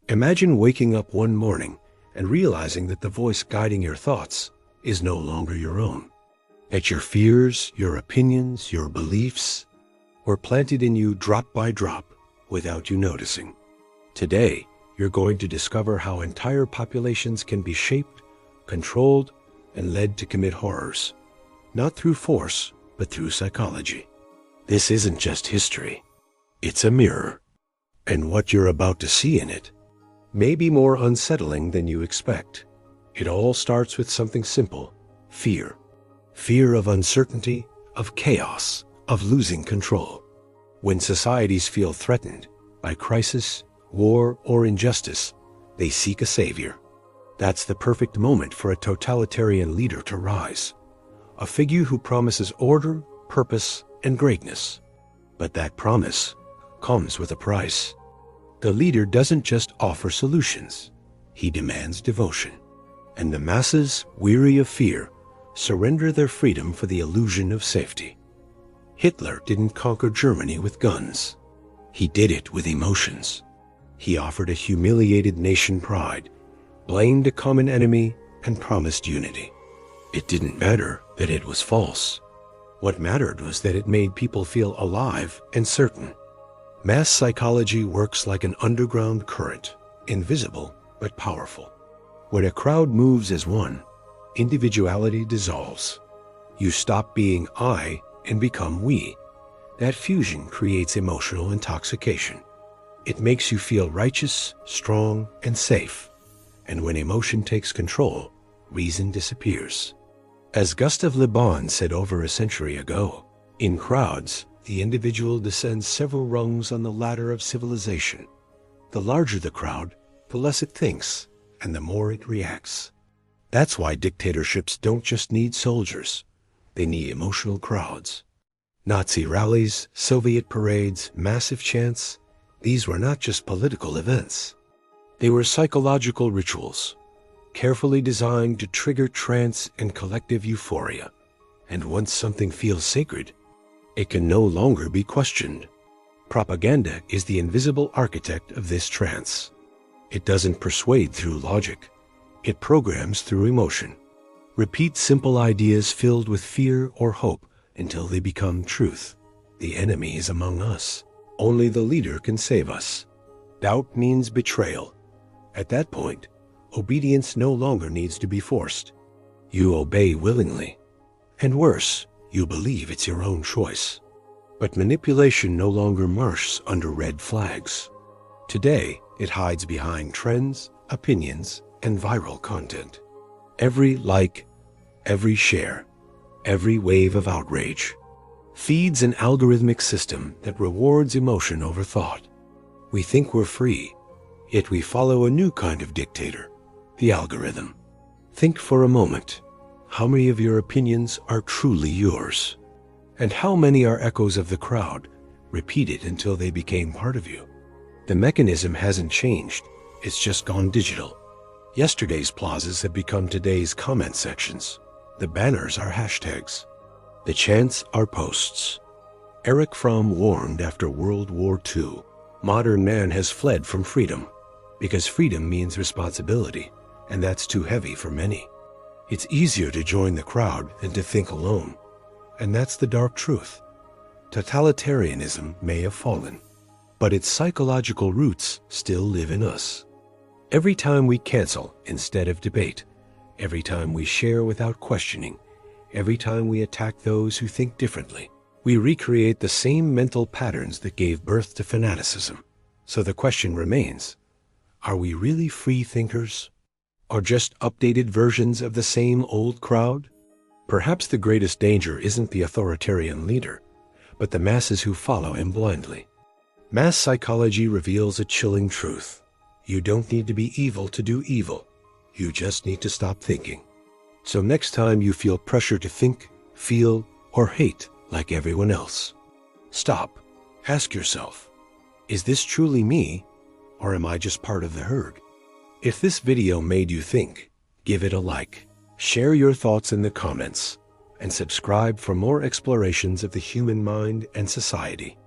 Imagine waking up one morning and realizing that the voice guiding your thoughts is no longer your own. That your fears, your opinions, your beliefs were planted in you drop by drop without you noticing. Today, you're going to discover how entire populations can be shaped, controlled, and led to commit horrors, not through force, but through psychology. This isn't just history. It's a mirror. And what you're about to see in it may be more unsettling than you expect. It all starts with something simple: fear. Fear of uncertainty, of chaos, of losing control. When societies feel threatened by crisis, war, or injustice, they seek a savior. That's the perfect moment for a totalitarian leader to rise. A figure who promises order, purpose, and greatness. But that promise comes with a price. The leader doesn't just offer solutions. He demands devotion. And the masses, weary of fear, surrender their freedom for the illusion of safety. Hitler didn't conquer Germany with guns. He did it with emotions. He offered a humiliated nation pride, blamed a common enemy, and promised unity. It didn't matter that it was false. What mattered was that it made people feel alive and certain. Mass psychology works like an underground current, invisible but powerful. When a crowd moves as one, individuality dissolves. You stop being I and become we. That fusion creates emotional intoxication. It makes you feel righteous, strong, and safe. And when emotion takes control, reason disappears. As Gustave Le Bon said over a century ago, in crowds, the individual descends several rungs on the ladder of civilization. The larger the crowd, the less it thinks, and the more it reacts. That's why dictatorships don't just need soldiers. They need emotional crowds. Nazi rallies, Soviet parades, massive chants, these were not just political events. They were psychological rituals, carefully designed to trigger trance and collective euphoria. And once something feels sacred, it can no longer be questioned. Propaganda is the invisible architect of this trance. It doesn't persuade through logic. It programs through emotion. Repeat simple ideas filled with fear or hope until they become truth. The enemy is among us. Only the leader can save us. Doubt means betrayal. At that point, obedience no longer needs to be forced. You obey willingly. And worse, you believe it's your own choice. But manipulation no longer marshes under red flags. Today, it hides behind trends, opinions, and viral content. Every like, every share, every wave of outrage feeds an algorithmic system that rewards emotion over thought. We think we're free, yet we follow a new kind of dictator, the algorithm. Think for a moment. How many of your opinions are truly yours? And how many are echoes of the crowd, repeated until they became part of you? The mechanism hasn't changed, it's just gone digital. Yesterday's plazas have become today's comment sections. The banners are hashtags. The chants are posts. Erich Fromm warned after World War II, modern man has fled from freedom, because freedom means responsibility, and that's too heavy for many. It's easier to join the crowd than to think alone. And that's the dark truth. Totalitarianism may have fallen, but its psychological roots still live in us. Every time we cancel instead of debate, every time we share without questioning, every time we attack those who think differently, we recreate the same mental patterns that gave birth to fanaticism. So the question remains, are we really free thinkers? Or just updated versions of the same old crowd? Perhaps the greatest danger isn't the authoritarian leader, but the masses who follow him blindly. Mass psychology reveals a chilling truth. You don't need to be evil to do evil. You just need to stop thinking. So next time you feel pressure to think, feel, or hate like everyone else, stop. Ask yourself, is this truly me, or am I just part of the herd? If this video made you think, give it a like, share your thoughts in the comments, and subscribe for more explorations of the human mind and society.